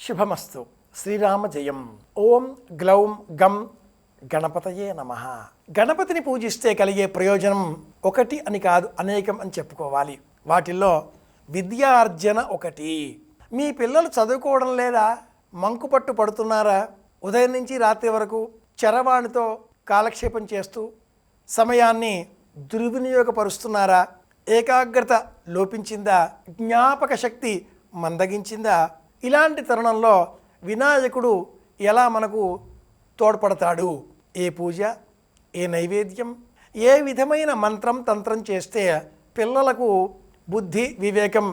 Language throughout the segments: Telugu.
శుభమస్తు. శ్రీరామ జయం. ఓం గ్లౌం గం గణపతయే నమః. గణపతిని పూజిస్తే కలిగే ప్రయోజనం ఒకటి అని కాదు, అనేకం అని చెప్పుకోవాలి. వాటిల్లో విద్యార్జన ఒకటి. మీ పిల్లలు చదువుకోవడం లేదా? మంకుపట్టు పడుతున్నారా? ఉదయం నుంచి రాత్రి వరకు చరవాణితో కాలక్షేపం చేస్తూ సమయాన్ని దుర్వినియోగపరుస్తున్నారా? ఏకాగ్రత లోపించిందా? జ్ఞాపక శక్తి మందగించిందా? ఇలాంటి తరుణంలో వినాయకుడు ఎలా మనకు తోడ్పడతాడు? ఏ పూజ, ఏ నైవేద్యం, ఏ విధమైన మంత్రం తంత్రం చేస్తే పిల్లలకు బుద్ధి వివేకం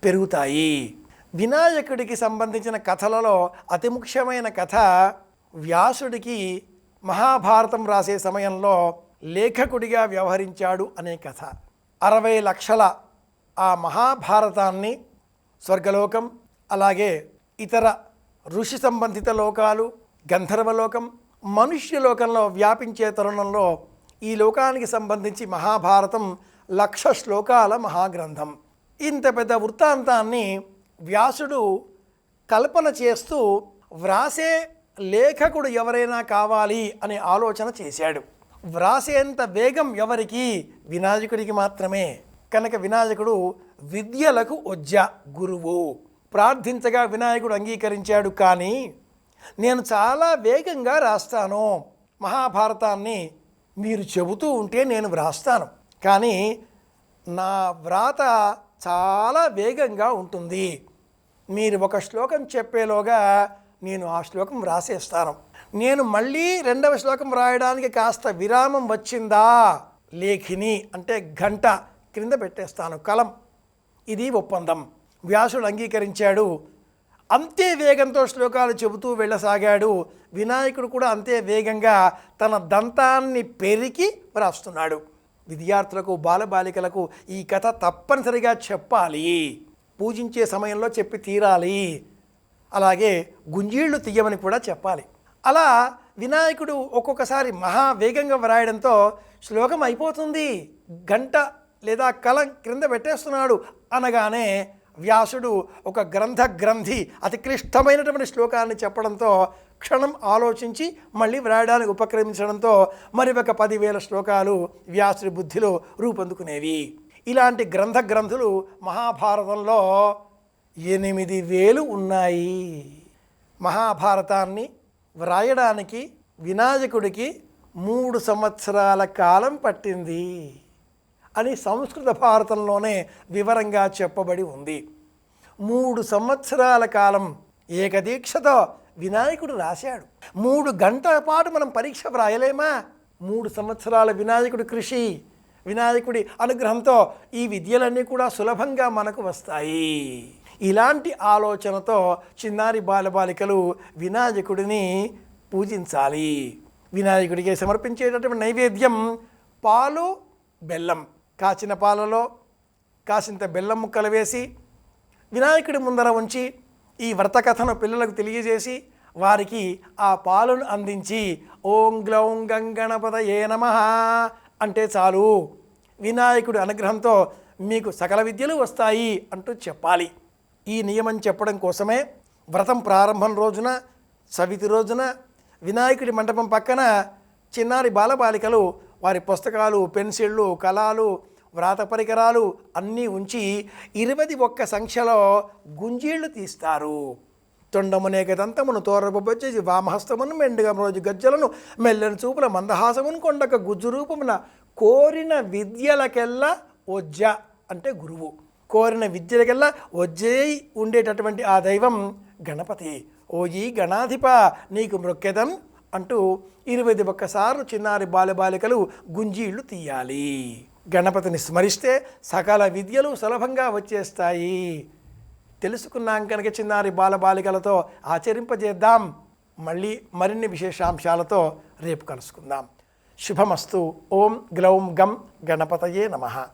పెరుగుతాయి? వినాయకుడికి సంబంధించిన కథలలో అతి ముఖ్యమైన కథ వ్యాసుడికి మహాభారతం రాసే సమయంలో లేఖకుడిగా వ్యవహరించాడు అనే కథ. 60 లక్షల ఆ మహాభారతాన్ని స్వర్గలోకం, అలాగే ఇతర ఋషి సంబంధిత లోకాలు, గంధర్వలోకం, మనుష్యలోకంలో వ్యాపించే తరుణంలో ఈ లోకానికి సంబంధించి మహాభారతం 1,00,000 శ్లోకాల మహాగ్రంథం. ఇంత పెద్ద వృత్తాంతాన్ని వ్యాసుడు కల్పన చేస్తూ వ్రాసే లేఖకుడు ఎవరైనా కావాలి అనే ఆలోచన చేశాడు. వ్రాసేంత వేగం ఎవరికి? వినాయకుడికి మాత్రమే. కనుక వినాయకుడు విద్యలకు ఒజ్జ, గురువు. ప్రార్థించగా వినాయకుడు అంగీకరించాడు. కానీ నేను చాలా వేగంగా రాస్తాను, మహాభారతాన్ని మీరు చెబుతూ ఉంటే నేను వ్రాస్తాను, కానీ నా వ్రాత చాలా వేగంగా ఉంటుంది. మీరు ఒక శ్లోకం చెప్పేలోగా నేను ఆ శ్లోకం వ్రాసేస్తాను. నేను మళ్ళీ 2వ శ్లోకం రాయడానికి కాస్త విరామం వచ్చిందా, లేఖిని అంటే గంట క్రింద పెట్టేస్తాను, కలం. ఇది ఒప్పందం. వ్యాసుడు అంగీకరించాడు. అంతే వేగంతో శ్లోకాలు చెబుతూ వెళ్ళసాగాడు. వినాయకుడు కూడా అంతే వేగంగా తన దంతాన్ని పెరికి వ్రాస్తున్నాడు. విద్యార్థులకు, బాలబాలికలకు ఈ కథ తప్పనిసరిగా చెప్పాలి. పూజించే సమయంలో చెప్పి తీరాలి. అలాగే గుంజీళ్లు తీయమని కూడా చెప్పాలి. అలా వినాయకుడు ఒక్కొక్కసారి మహావేగంగా వ్రాయడంతో శ్లోకం అయిపోతుంది, గంట లేదా కలం క్రింద పెట్టేస్తున్నాడు అనగానే వ్యాసుడు ఒక గ్రంథి అతి క్లిష్టమైనటువంటి శ్లోకాన్ని చెప్పడంతో క్షణం ఆలోచించి మళ్ళీ వ్రాయడానికి ఉపక్రమించడంతో మరి ఒక 10,000 శ్లోకాలు వ్యాసుడి బుద్ధిలో రూపొందుకునేవి. ఇలాంటి గ్రంథులు మహాభారతంలో 8,000 ఉన్నాయి. మహాభారతాన్ని వ్రాయడానికి వినాయకుడికి 3 సంవత్సరాల కాలం పట్టింది అని సంస్కృత భారతంలోనే వివరంగా చెప్పబడి ఉంది. 3 సంవత్సరాల కాలం ఏకదీక్షతో వినాయకుడు రాశాడు. 3 గంటల పాటు మనం పరీక్ష వ్రాయలేమా? 3 సంవత్సరాల వినాయకుడి కృషి, వినాయకుడి అనుగ్రహంతో ఈ విద్యలన్నీ కూడా సులభంగా మనకు వస్తాయి. ఇలాంటి ఆలోచనతో చిన్నారి బాలబాలికలు వినాయకుడిని పూజించాలి. వినాయకుడికి సమర్పించేటటువంటి నైవేద్యం పాలు, బెల్లం. కాచిన పాలలో కాసింత బెల్లం ముక్కలు వేసి వినాయకుడి ముందర ఉంచి ఈ వ్రతకథను పిల్లలకు తెలియజేసి వారికి ఆ పాలను అందించి ఓం గ్లౌం గం గణపతయే నమః అంటే చాలు. వినాయకుడి అనుగ్రహంతో మీకు సకల విద్యలు వస్తాయి అంటూ చెప్పాలి. ఈ నియమం చెప్పడం కోసమే వ్రతం ప్రారంభం రోజున, చవితి రోజున వినాయకుడి మండపం పక్కన చిన్నారి బాలబాలికలు వారి పుస్తకాలు, పెన్సిళ్ళు, కలాలు, వ్రాత పరికరాలు అన్నీ ఉంచి 21 సంఖ్యలో గుంజీళ్లు తీస్తారు. తొండమునేక దంతమును తోరబొచ్చేసి వామహస్తమును మెండుగా రోజు గజ్జలను మెల్లని చూపుల మందహాసమును కొండక గుజ్జు రూపమున కోరిన విద్యలకెల్లా ఒజ్జ అంటే గురువు. కోరిన విద్యలకెల్లా ఒజ్జేయి ఉండేటటువంటి ఆ దైవం గణపతి. ఓయి గణాధిప నీకు మృక్కెదం అంటూ 21 సార్లు చిన్నారి బాలబాలికలు గుంజీళ్లు తీయాలి. గణపతిని స్మరిస్తే సకల విద్యలు సులభంగా వచ్చేస్తాయి. తెలుసుకున్నాం కనుక చిన్నారి బాలబాలికలతో ఆచరింపజేద్దాం. మళ్ళీ మరిన్ని విశేషాంశాలతో రేపు కలుసుకుందాం. శుభమస్తు. ఓం గ్లౌం గం గణపతయే నమః.